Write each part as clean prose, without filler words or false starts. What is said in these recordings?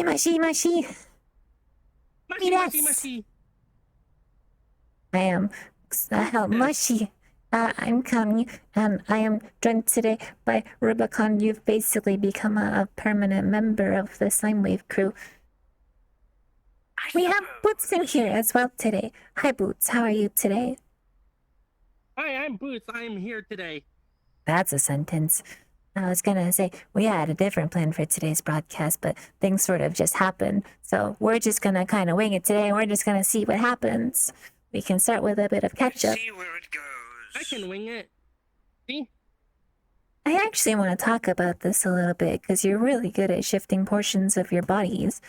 Mushy, mushy. Mushy, mushy, mushy. I am mushy. I'm coming, and I am joined today by Rubicon. You've basically become a permanent member of the SLIMEWAVE crew. We have Boots in here as well today. Hi, Boots. How are you today? Hi, I'm Boots. I'm here today. That's a sentence. I was gonna say, we had a different plan for today's broadcast, but things sort of just happened. So we're just gonna kind of wing it today, and we're just gonna see what happens. We can start with a bit of catch-up. See where it goes. I can wing it. See? I actually want to talk about this a little bit, because you're really good at shifting portions of your bodies.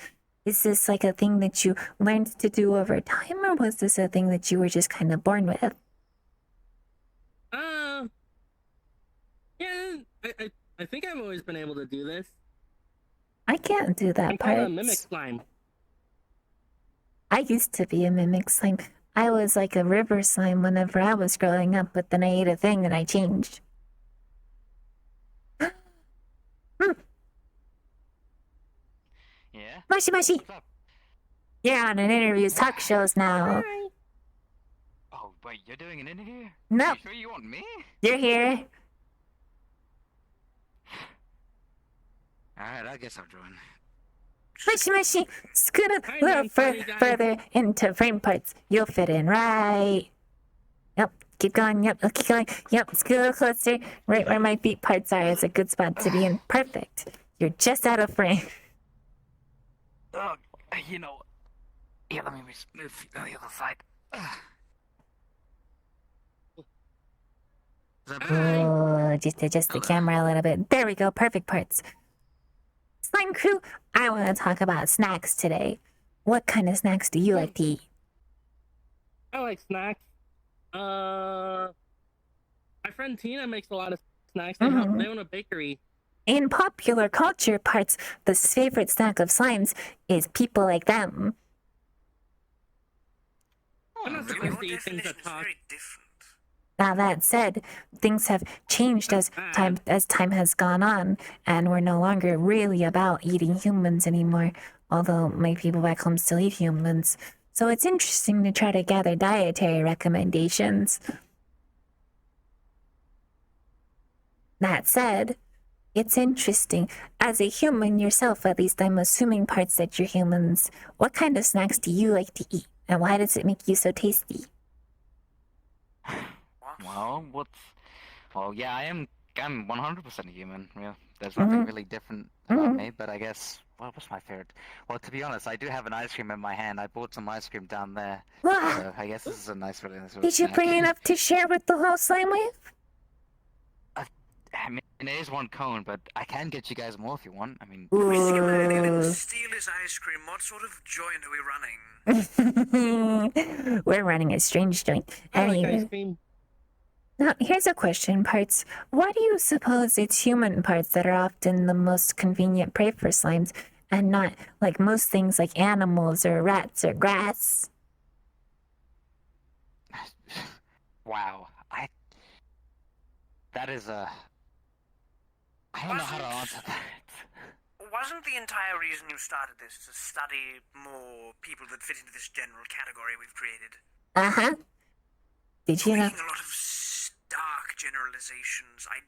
Is this like a thing that you learned to do over time, or was this a thing that you were just kind of born with? Yeah, I think I've always been able to do this. I can't do that I'm part. called a mimic slime. I used to be a mimic slime. I was like a river slime whenever I was growing up, but then I ate a thing and I changed. Yeah? Mushy, mushy. What's up? You're on an interviews talk shows now. Hi. Oh, wait, you're doing an interview? No. Are you sure you want me? You're here. Alright, I guess I'll join. Mushy, mushy. Scoot a Hi, little man, funny guy. further into frame parts. You'll fit in right. Yep, keep going. Yep, keep going. Yep, scoot a little closer. Right where my feet parts are is a good spot to be in. Perfect. You're just out of frame. Oh, you know... Yeah, let me move on the other side. Oh, just adjust the camera a little bit. There we go. Perfect parts. Slime crew, I want to talk about snacks today. What kind of snacks do you like to eat? I like snacks. My friend Tina makes a lot of snacks. They own a bakery. In popular culture parts, the favorite snack of slimes is people like them. I'm not supposed to eat things that talk. Very different. Now that said, things have changed as time has gone on, and we're no longer really about eating humans anymore, although my people back home still eat humans. So it's interesting to try to gather dietary recommendations. That said, it's interesting. As a human yourself, at least I'm assuming parts that you're humans, what kind of snacks do you like to eat, and why does it make you so tasty? Well, yeah, I'm 100% a human. Yeah, there's nothing really different about me, but I guess, what's my favorite? Well, to be honest, I do have an ice cream in my hand. I bought some ice cream down there. So I guess this is a nice little snack. Did you bring enough to share with the whole SLIMEWAVE? I mean, it is one cone, but I can get you guys more if you want. I mean... Steal his ice cream. What sort of joint are we running? We're running a strange joint. I like ice Anyway, cream. now here's a question, Parts. Why do you suppose it's human parts that are often the most convenient prey for slimes, and not like most things like animals or rats or grass? Wow, that is a... I don't know how to answer that. Wasn't the entire reason you started this to study more people that fit into this general category we've created? Uh-huh. Did you know? Making a lot of stark generalizations. I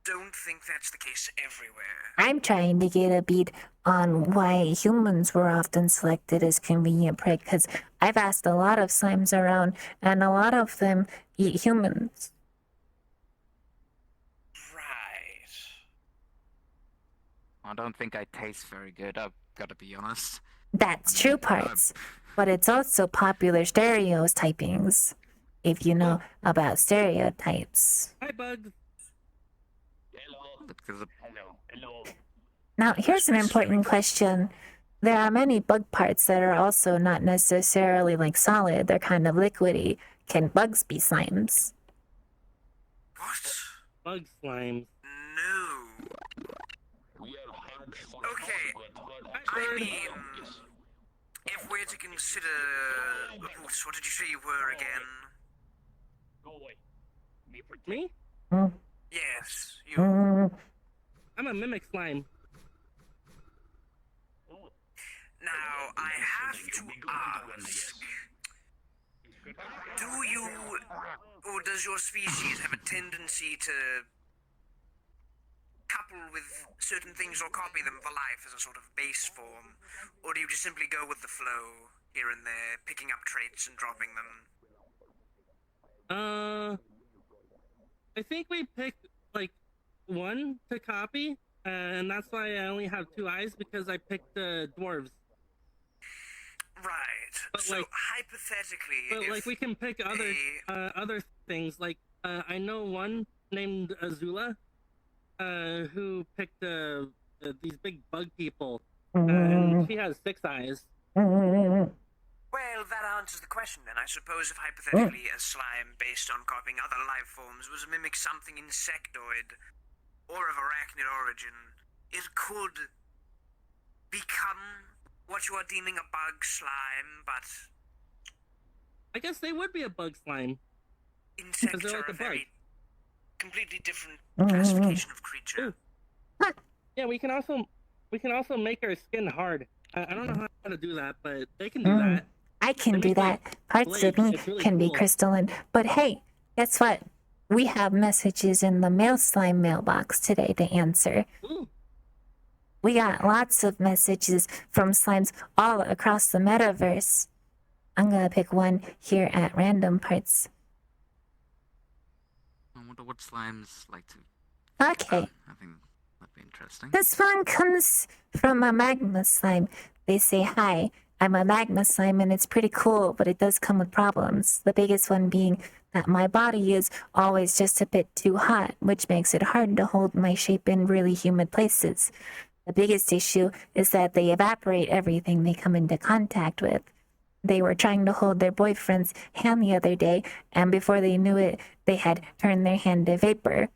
don't think that's the case everywhere. I'm trying to get a beat on why humans were often selected as convenient prey, because I've asked a lot of slimes around, and a lot of them eat humans. I don't think I taste very good, I've got to be honest. That's true, Parts. But it's also popular stereotypings, if you know about stereotypes. Hi, Bug. Hello. Now, here's an important question. There are many bug parts that are also not necessarily like solid, they're kind of liquidy. Can bugs be slimes? What? Bug slime. No. Okay, I mean, if we're to consider... What did you say you were again? Me? Yes, you. I'm a mimic slime. I have to ask, do you, or does your species have a tendency to couple with certain things or copy them for life as a sort of base form? Or do you just simply go with the flow here and there, picking up traits and dropping them? I think we picked like one to copy, and that's why I only have 2 eyes because I picked dwarves. Right. But so like- hypothetically, But if like we can pick other things. Like I know one named Azula, who picked these big bug people, and she has 6 eyes. well, that answers the question then. I suppose if hypothetically a slime based on copying other life forms was to mimic something insectoid or of arachnid origin, it could become what you are deeming a bug slime, but I guess they would be a bug slime. insects they're are like a a bug. very completely different classification of creature. Ooh. Yeah, we can also make our skin hard. I don't know how to do that, but they can do that. I can They do make, that. like, Parts of blades. me It's really can be cool. crystalline. But hey, guess what? We have messages in the mail slime mailbox today to answer. Ooh. We got lots of messages from slimes all across the metaverse. I'm gonna pick one here at random parts. I wonder what slimes like to. Okay. I think that'd be interesting. This one comes from a magma slime. They say, hi, I'm a magma slime and it's pretty cool, but it does come with problems. The biggest one being that my body is always just a bit too hot, which makes it hard to hold my shape in really humid places. The biggest issue is that they evaporate everything they come into contact with. They were trying to hold their boyfriend's hand the other day, and before they knew it, they had turned their hand to vapor.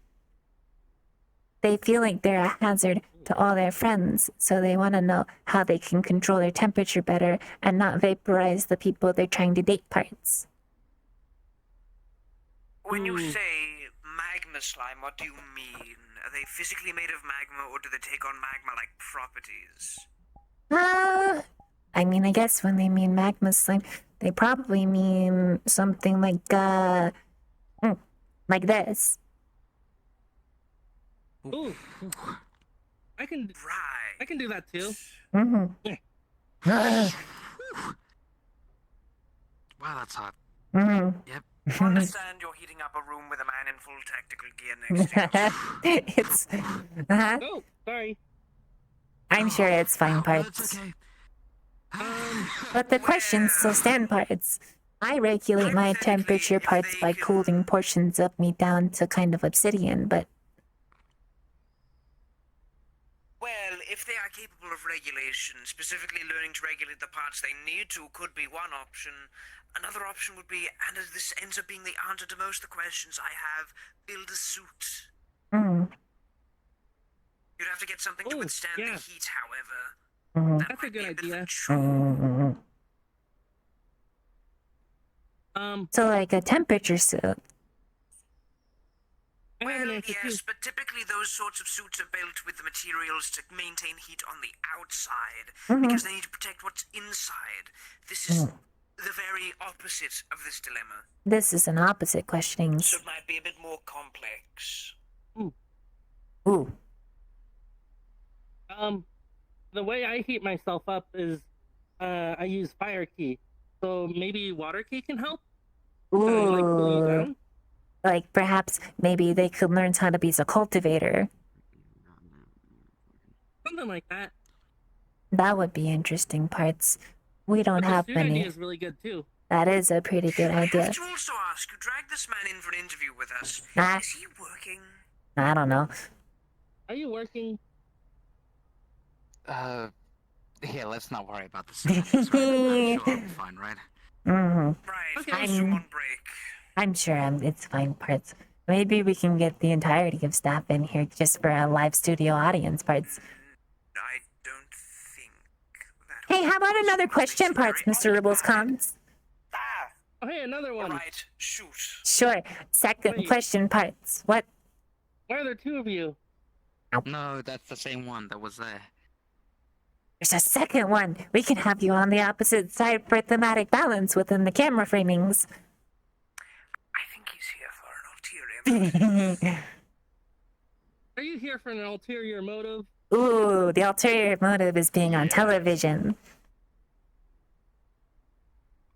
They feel like they're a hazard to all their friends, so they want to know how they can control their temperature better and not vaporize the people they're trying to date parts. When you say magma slime, what do you mean? Are they physically made of magma, or do they take on magma-like properties? I mean, I guess when they mean magma slime, they probably mean something like this. Ooh. I can Right. do that too. Mm-hmm. Wow, that's hot. Mm-hmm. Yep. You understand you're heating up a room with a man in full tactical gear next to you. It's, Oh, sorry. I'm sure it's fine Oh, parts. that's okay. But the questions still stand parts. I regulate my temperature parts by cooling portions of me down to kind of obsidian, but Well, if they are capable of regulation, specifically learning to regulate the parts they need to could be one option. Another option would be, and this ends up being the answer to most of the questions I have, build a suit. You'd have to get something to Ooh, withstand yeah. the heat, however. That That's a might be good bit of idea. chore. So like a temperature suit. I have an Well, answer too. yes, but typically those sorts of suits are built with the materials to maintain heat on the outside, because they need to protect what's inside. This is the very opposite of this dilemma, This is an opposite questionings. so it might be a bit more complex. Ooh. The way I heat myself up is I use fire key. So maybe water key can help? Like cool you Ooh. down? Like perhaps maybe they could learn how to be a cultivator. Something like that. That would be interesting parts. We don't But the have suit many. idea is really good too. That is a pretty good I idea. have to also ask, you dragged this man in for an interview with us. Ah. Is he working? I don't know. Are you working? Yeah, let's not worry about the semantics, right? I'm sure I'll be fine, right? Mm-hmm. Right, Okay. most are on break. I'm sure it's fine parts. Maybe we can get the entirety of staff in here just for a live studio audience parts. I don't think that. Hey, how about another question parts, Mr. Ribblescons? Ah, Oh, hey, another one. alright, shoot. Sure. Second Wait. question parts. What? Why are there 2 of you? No, that's the same one that was there. There's a second one. We can have you on the opposite side for thematic balance within the camera framings. I think he's here for an ulterior motive. Are you here for an ulterior motive? Ooh, the ulterior motive is being on television.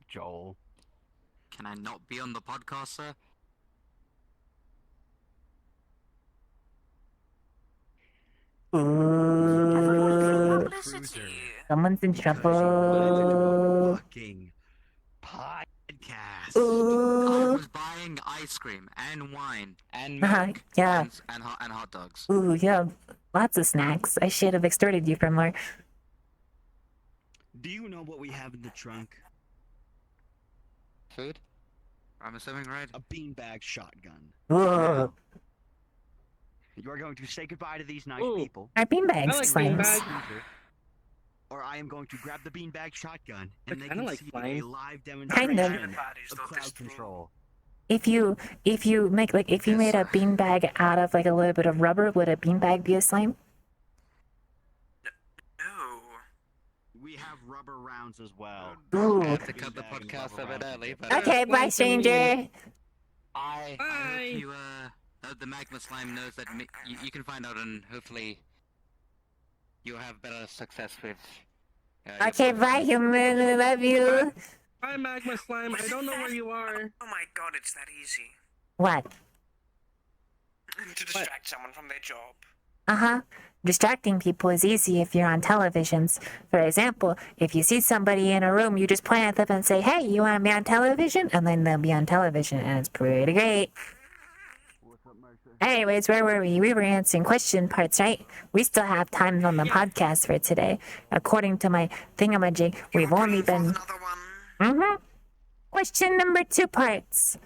Joel. Can I not be on the podcast, sir? Ooh, Publicity. someone's in trouble. Fucking podcast. I Ooh, was buying ice cream and wine and milk yeah. and hot dogs. Ooh, yeah, lots of snacks. I should have extorted you for more. Do you know what we have in the trunk? Food? I'm assuming, right? A beanbag shotgun. Ooh, You are going to say goodbye to these nice Ooh. people, our beanbags, I like slimes. beanbags. or I am going to grab the beanbag shotgun I and they kinda can like see flames. a live Kind demonstration of. Parties of thought this crowd through. control. If you make like if you made a beanbag out of like a little bit of rubber, would a beanbag be a slime? No. We have rubber rounds as well. Ooh. I have to cut the Beanbag and podcast rubber a bit rounds. early, but Okay, bye, stranger. I Bye. hope you the magma slime knows that you can find out and hopefully you'll have better success with. Okay, bye, human. I love you. Hi, Magma Slime. I don't know where you are. Oh my god, it's that easy. What? To distract someone from their job. Uh-huh. Distracting people is easy if you're on televisions. For example, if you see somebody in a room, you just point at them and say, hey, you want to be on television? And then they'll be on television, and it's pretty great. Anyways, where were we? We were answering question parts, right? We still have time on the podcast for today. According to my thingamajig, we've only been... Another one. Question number 2 parts.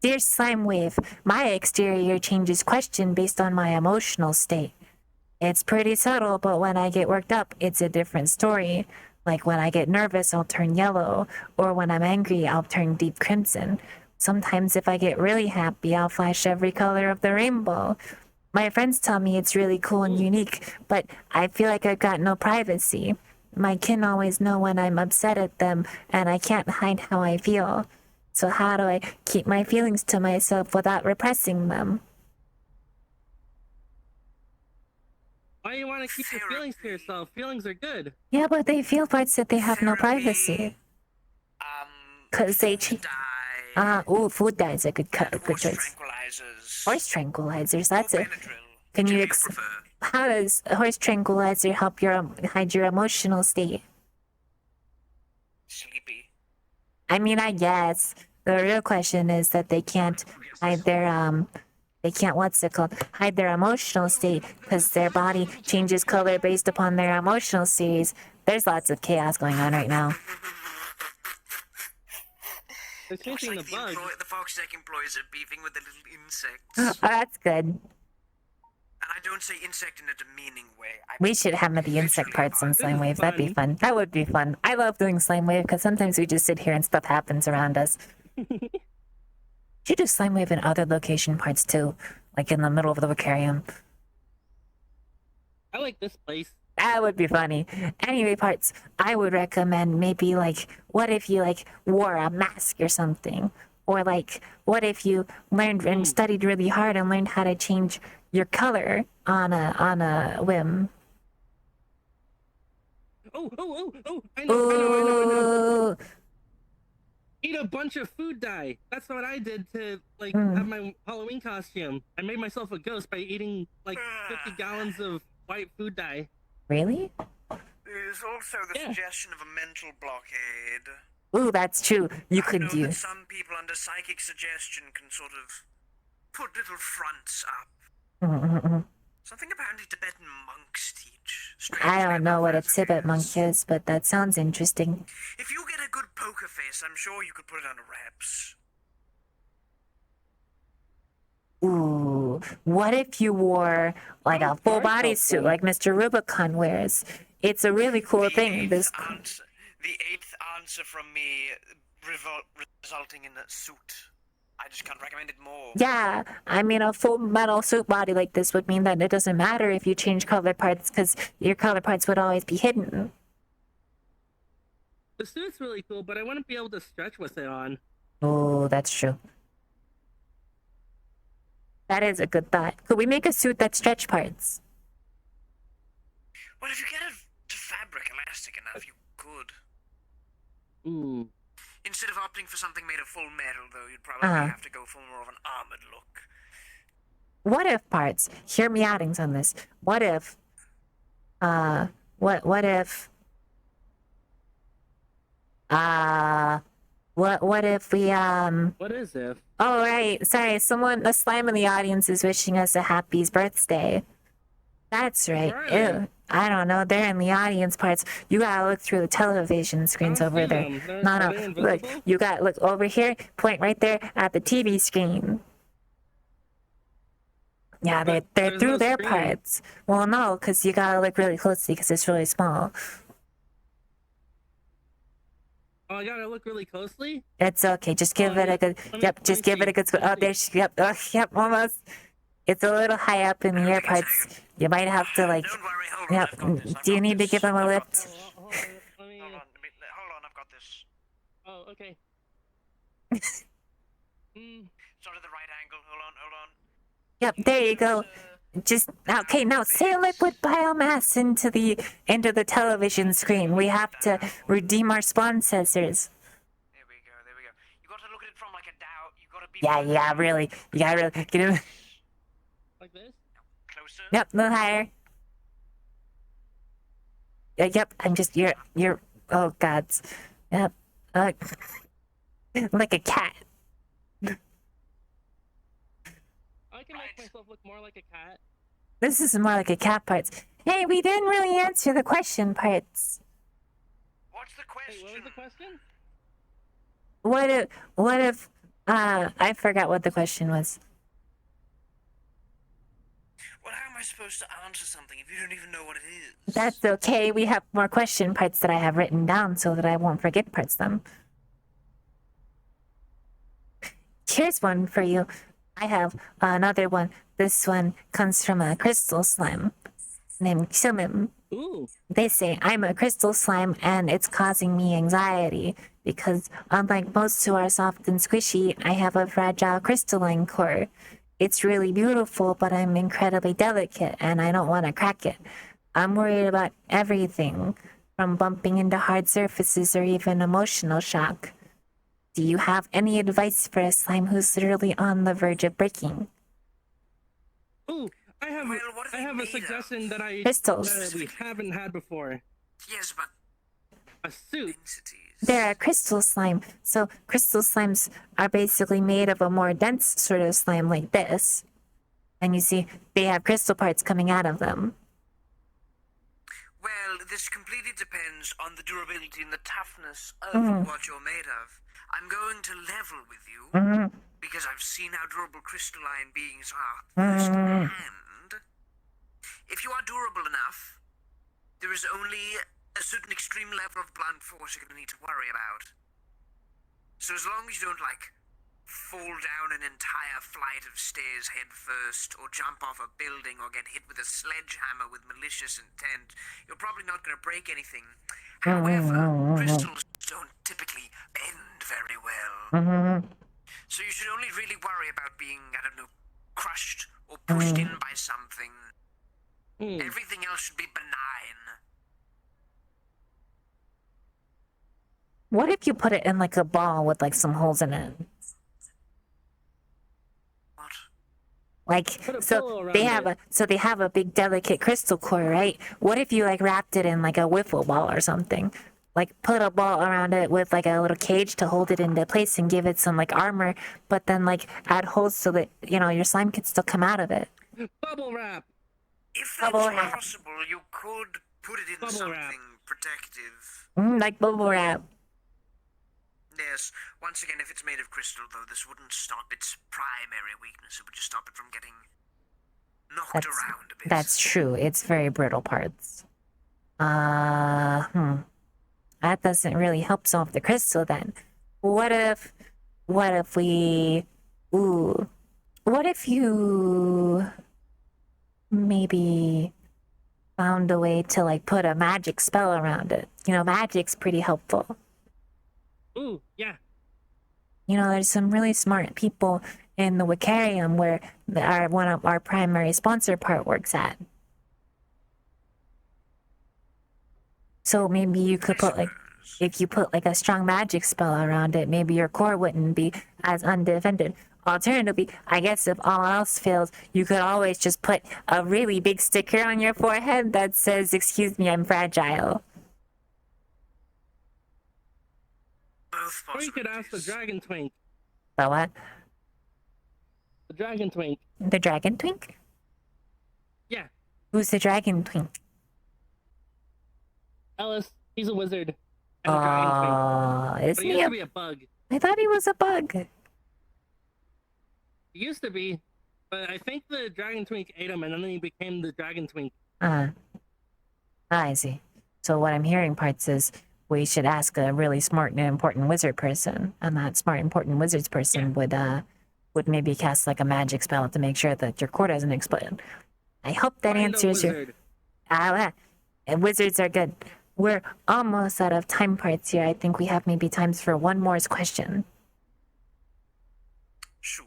Dear SLIMEWAVE, my exterior changes question based on my emotional state. It's pretty subtle, but when I get worked up, it's a different story. Like when I get nervous, I'll turn yellow, or when I'm angry, I'll turn deep crimson. Sometimes if I get really happy, I'll flash every color of the rainbow. My friends tell me it's really cool and unique, but I feel like I've got no privacy. My kin always know when I'm upset at them, and I can't hide how I feel. So how do I keep my feelings to myself without repressing them? Why you want to keep your feelings to yourself? Feelings are good. Yeah, but they feel parts that they have no Therapy. privacy. 'Cause they food ch- dye, food dye is a good horse choice. tranquilizers. Horse tranquilizers, that's or it. Benadryl. Can Which you do ex- prefer? How does a horse tranquilizer help hide your emotional state? Sleepy. I mean, I guess the real question is that they can't hide their hide their emotional state because their body changes color based upon their emotional states. There's lots of chaos going on right now. They're chasing the bug. The Foxtech employees are beefing with the little insects. Oh, that's good. And I don't say insect in a demeaning way. We should have the insect parts on SLIMEWAVE. That'd be fun. That would be fun. I love doing SLIMEWAVE because sometimes we just sit here and stuff happens around us. Should do SLIMEWAVE in other location parts too, like in the middle of the aquarium. I like this place. That would be funny. Anyway, parts, I would recommend maybe like, what if you like wore a mask or something? Or like, what if you learned and studied really hard and learned how to change your color on a whim? Oh, I know. Ooh, Eat a bunch of food dye. That's what I did to like Mm. have my Halloween costume. I made myself a ghost by eating like 50 gallons of white food dye. really? There's also the Yeah. suggestion of a mental blockade. Ooh, that's true. You I could know that do. some people under psychic suggestion can sort of put little fronts up. Mm-mm-mm. Something apparently Tibetan monks teach. I don't know what a Strangely Tibet enough, monk is, but that sounds interesting. If you get a good poker face, I'm sure you could put it under wraps. Ooh, what if you wore like a full bodysuit like Mr. Rubicon wears? It's a really cool thing. The eighth answer from me resulting in a suit. I just can't recommend it more. Yeah, I mean, a full metal suit body like this would mean that it doesn't matter if you change color parts, because your color parts would always be hidden. The suit's really cool, but I wouldn't be able to stretch with it on. Oh, that's true. That is a good thought. Could we make a suit that stretch parts? Well, if you get it to fabric elastic enough, you could. Ooh. Instead of opting for something made of full metal, though, you'd probably have to go for more of an armored look. What if parts? Hear me outings on this. What if? What if? What if we What is if? Oh right, sorry. A slime in the audience is wishing us a happy birthday. That's right. Where are Ew. I don't know. They're in the audience parts. You gotta look through the television screens over there. Are they Look. invisible? You gotta look over here. Point right there at the TV screen. Yeah, But they're there's through no their screen. parts. Well, no, because you gotta look really closely because it's really small. Oh, I gotta look really closely? It's okay. Just give Oh, it a good. let Yep. me Just give it a see. good. Let me Oh, see. there she. Yep. Oh, yep. Almost. It's a little high up in the ear parts. You might have to like. Don't worry, hold on, Yep. I've got this. I've Do you got need to this. give him a I've got lift? this. Hold on, let me. Hold on, I've got this. Oh, okay. Sort of the right angle. Hold on. Yep. There you go. Just okay. Now say liquid biomass into the television screen. We have to redeem our spawn sensors. There we go. You got to look at it from like a Dow. You got to be. Yeah. Really. You gotta really get him. Like this? Closer. Yep. A little higher. Yep. I'm just you're. Oh gods. Yep. Like a cat. I can make myself look more like a cat. This is more like a cat parts. Hey, we didn't really answer the question parts. What's the Hey, question? what was the question? What if I forgot what the question was. Well, how am I supposed to answer something if you don't even know what it is? That's okay. We have more question parts that I have written down so that I won't forget parts them. Here's one for you. I have another one. This one comes from a crystal slime named Xumim. Ooh. They say, I'm a crystal slime and it's causing me anxiety because unlike most who are soft and squishy, I have a fragile crystalline core. It's really beautiful, but I'm incredibly delicate and I don't want to crack it. I'm worried about everything, from bumping into hard surfaces or even emotional shock. Do you have any advice for a slime who's literally on the verge of breaking? Ooh, I have Well, what are I they have a made suggestion that Crystals. that we haven't had before. Yes, but A suit. densities. They're a crystal slime. So crystal slimes are basically made of a more dense sort of slime like this. And you see, they have crystal parts coming out of them. Well, this completely depends on the durability and the toughness of Mhm. what you're made of. I'm going to level with you Mm-hmm. because I've seen how durable crystalline beings are Mhm. firsthand. If you are durable enough, there is only a certain extreme level of blunt force you're going to need to worry about. So as long as you don't, like, fall down an entire flight of stairs head first, or jump off a building, or get hit with a sledgehammer with malicious intent, you're probably not going to break anything. However, crystals don't typically bend very well. Mm-hmm. So you should only really worry about being, I don't know, crushed or pushed in by something. Hmm. Everything else should be benign. What if you put it in like a ball with like some holes in it? What? Like Put a so pillow they around have they have a big delicate crystal core, right? What if you like wrapped it in like a wiffle ball or something? Like put a ball around it with like a little cage to hold it into place and give it some like armor, but then like add holes so that your slime can still come out of it. Bubble wrap. If that's Bubble wrap. possible, you could put it in Bubble something wrap. protective. Like bubble wrap. Yes, once again, if it's made of crystal, though, this wouldn't stop its primary weakness. It would just stop it from getting knocked That's around a bit. that's true. It's very brittle parts. That doesn't really help solve the crystal then. What if we Ooh. What if you maybe found a way to like put a magic spell around it? You know, magic's pretty helpful. Ooh, yeah. You know, there's some really smart people in the Wicarium where one of our primary sponsor part works at. So maybe you could put like, if you put like a strong magic spell around it, maybe your core wouldn't be as undefended. Alternatively, I guess if all else fails, you could always just put a really big sticker on your forehead that says, "Excuse me, I'm fragile." Both Or you could ask the possibilities. Dragon Twink. The what? The Dragon Twink. The Dragon Twink? Yeah. Who's the Dragon Twink? Ellis, he's a wizard. And a Dragon Twink. Is But he he used a... to be a bug. I thought he was a bug. He used to be. But I think the Dragon Twink ate him and then he became the Dragon Twink. I see. So what I'm hearing parts is we should ask a really smart and important wizard person, and that smart important wizards person would maybe cast like a magic spell to make sure that your core doesn't explode. I hope that Find a answers your... wizard. Wizards are good. We're almost out of time parts here. I think we have maybe times for one more question. Shoot.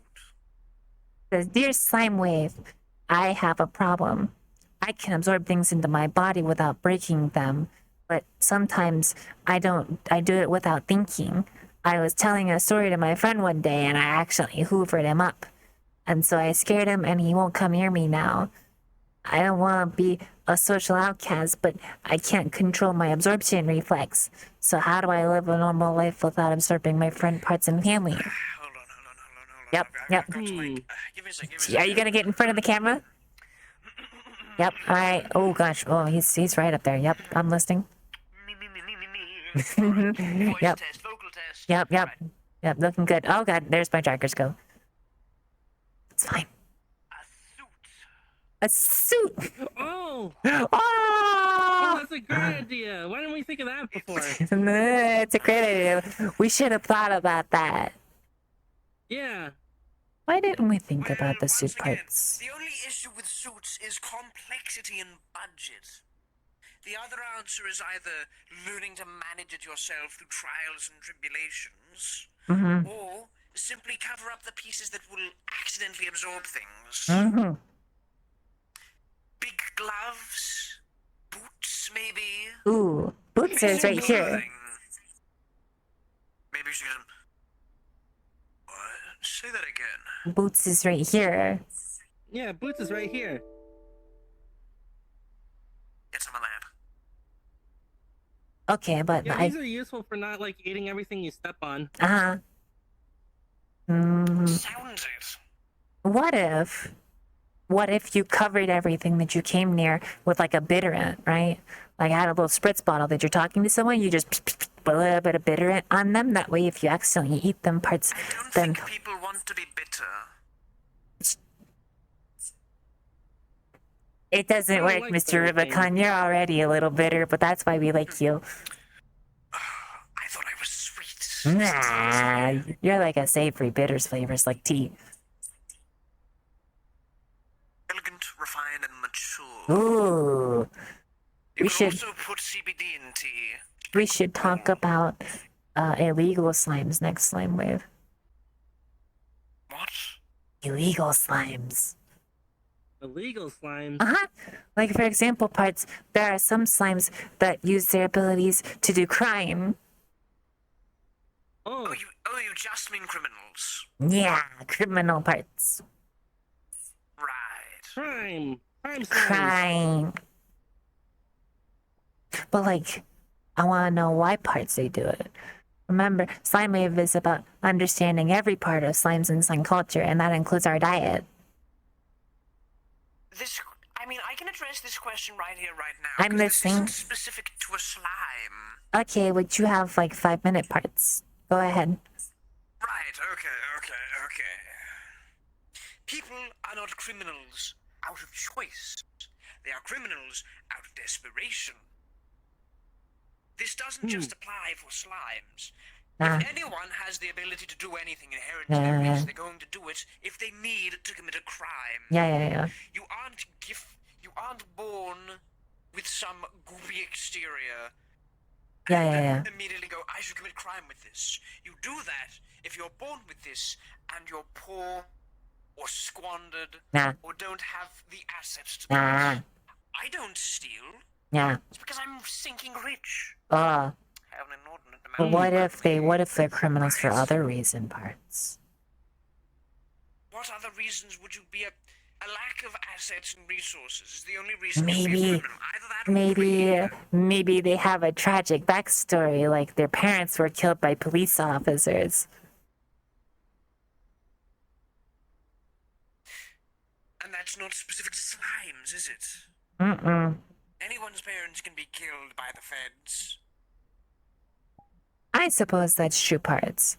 Says, "Dear SLIMEWAVE, I have a problem. I can absorb things into my body without breaking them, but sometimes I don't. I do it without thinking. I was telling a story to my friend one day and I actually hoovered him up. And so I scared him and he won't come near me now. I don't want to be a social outcast, but I can't control my absorption reflex. So how do I live a normal life without absorbing my friend parts and family?" Hold on. Yep. I've got to like, give me a second. Are you gonna get in front of the camera? Yep. All right. Oh gosh. Oh, he's right up there. Yep. I'm listening. Voice Yep. test, vocal test. Yep. Right. Yep. Looking good. Oh god. There's my trackers go. It's fine. A suit. A suit. Oh! Oh! Oh, that's a great idea. Why didn't we think of that before? It's a great idea. We should have thought about that. Yeah. Why didn't we think Well, about the once suit again, parts? The only issue with suits is complexity and budget. The other answer is either learning to manage it yourself through trials and tribulations, Mm-hmm. or simply cover up the pieces that will accidentally absorb things. Mm-hmm. Big gloves, boots, maybe. Ooh, boots is right here. Clothing. Maybe you should get some. What? Say that again. Boots is right here. Yeah, Boots is right here. Get some of that. Okay, but Yeah, these are useful for not like eating everything you step on. uh-huh. Sounds it. What if you covered everything that you came near with like a bitterant, right? Like I had a little spritz bottle that you're talking to someone, you just put a little bit of bitterant on them. That way, if you accidentally eat them parts, I don't then think people want to be bitter. it doesn't I don't work, like Mr. bitter Rubicon. things. You're already a little bitter, but that's why we like you. I thought I was sweet. Nah, you're like a savory bitters flavors like tea. Elegant, refined, and mature. Ooh, You we can should- also put CBD in tea. we should talk about illegal slimes next slime wave. What? Illegal slimes. Illegal slimes. Uh-huh. Like, for example, parts, there are some slimes that use their abilities to do crime. Oh, You just mean criminals. Yeah, criminal parts. Right. crime. Crime slimes. Crime. But, like, I want to know why parts they do it. Remember, SlimeWave is about understanding every part of slimes and slime culture, and that includes our diet. I can address this question right here, right now. I'm 'cause this listening. isn't specific to a slime. Okay, would you have, like, 5-minute parts? Go ahead. Right, okay. People are not criminals out of choice. They are criminals out of desperation. This doesn't just apply for slimes. Ah. If anyone has the ability to do anything inherent to their race, they're going to do it if they need to commit a crime. Yeah. You aren't born with some goofy exterior. Yeah. Immediately go, I should commit crime with this. You do that if you're born with this and you're poor or squandered Nah. or don't have the assets to do Nah. it. I don't steal. Yeah. It's because I'm sinking rich. Oh. I have an inordinate But amount what if they're criminals for other reason parts? What other reasons would you be a lack of assets and resources is the only reason you'd be a criminal. Either that or Maybe they have a tragic backstory, like their parents were killed by police officers. And that's not specific to slimes, is it? Anyone's parents can be killed by the feds. I suppose that's true parts.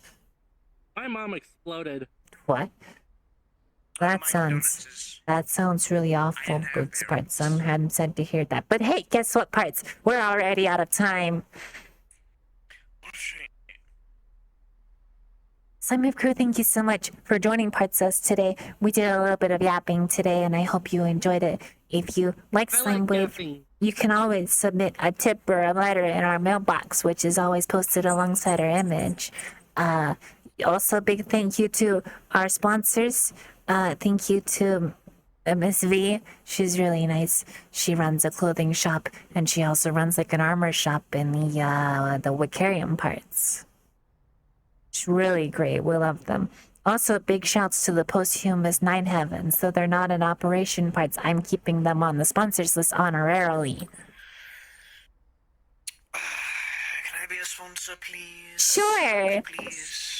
My mom exploded. What? That My sounds condolences. really awful, have Boots Parts. parents. I'm sad to hear that. But hey, guess what, Parts? We're already out of time. What a shame. SLIMEWAVE crew, thank you so much for joining Parts us today. We did a little bit of yapping today, and I hope you enjoyed it. If you like I like SLIMEWAVE, yapping. you can always submit a tip or a letter in our mailbox, which is always posted alongside our image. Also, big thank you to our sponsors. Thank you to Miss V. She's really nice. She runs a clothing shop, and she also runs like an armor shop in the Wicarium parts. It's really great. We love them. Also, big shouts to the posthumous Nine Heavens. Though they're not in operation parts, I'm keeping them on the sponsors list honorarily. Can I be a sponsor, please? Sure. Please.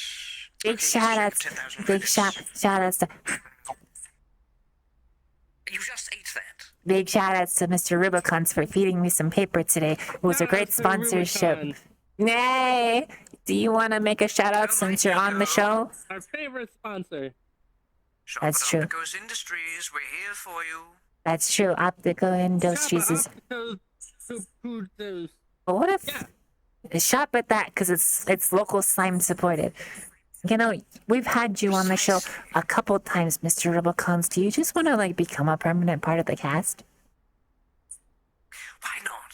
Big Okay, shout outs. 10,000 Big credits. shout outs to You just ate that. big shout outs to Mr. Rubicons for feeding me some paper today. It was a great Shout out to sponsorship. Rubicon, Yay! Do you want to make a shout out since you're on the show? our favorite sponsor. Shop That's at true. Opticos Industries, we're here for you. That's true. Optical Industries is. But what if shop at that because it's local slime supported. You know, we've had you on the show a couple times, Mr. Rubicons. Do you just want to like become a permanent part of the cast? Why not?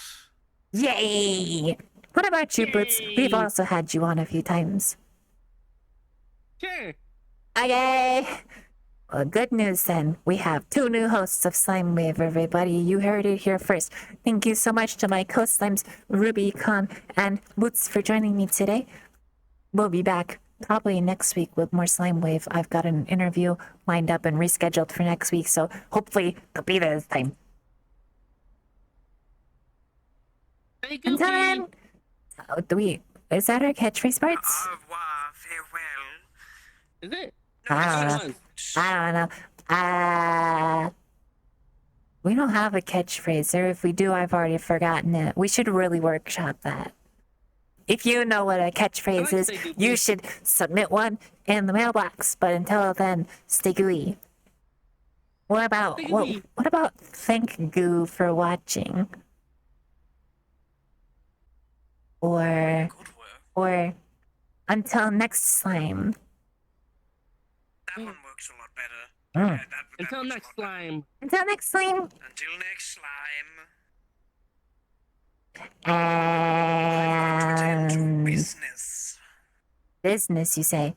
Yay! What about you, Boots? We've also had you on a few times. Sure. Okay. Well, good news then. We have 2 new hosts of SLIMEWAVE, everybody. You heard it here first. Thank you so much to my co-slimes, Rubicon and Boots, for joining me today. We'll be back probably next week with more SLIMEWAVE. I've got an interview lined up and rescheduled for next week, so hopefully they'll be there this time. Hey, Until Goofy. then, is that our catchphrase parts? Au revoir, farewell. Is it? No, I it's don't not. know. I don't know. We don't have a catchphrase, or if we do, I've already forgotten it. We should really workshop that. If you know what a catchphrase is, you should submit one in the mailbox. But until then, stay gooey. What about thank goo for watching? Or until next slime. That one works a lot better. Mm. That Until works a next lot better. slime. Until next slime. Until next slime. And Business. business, you say?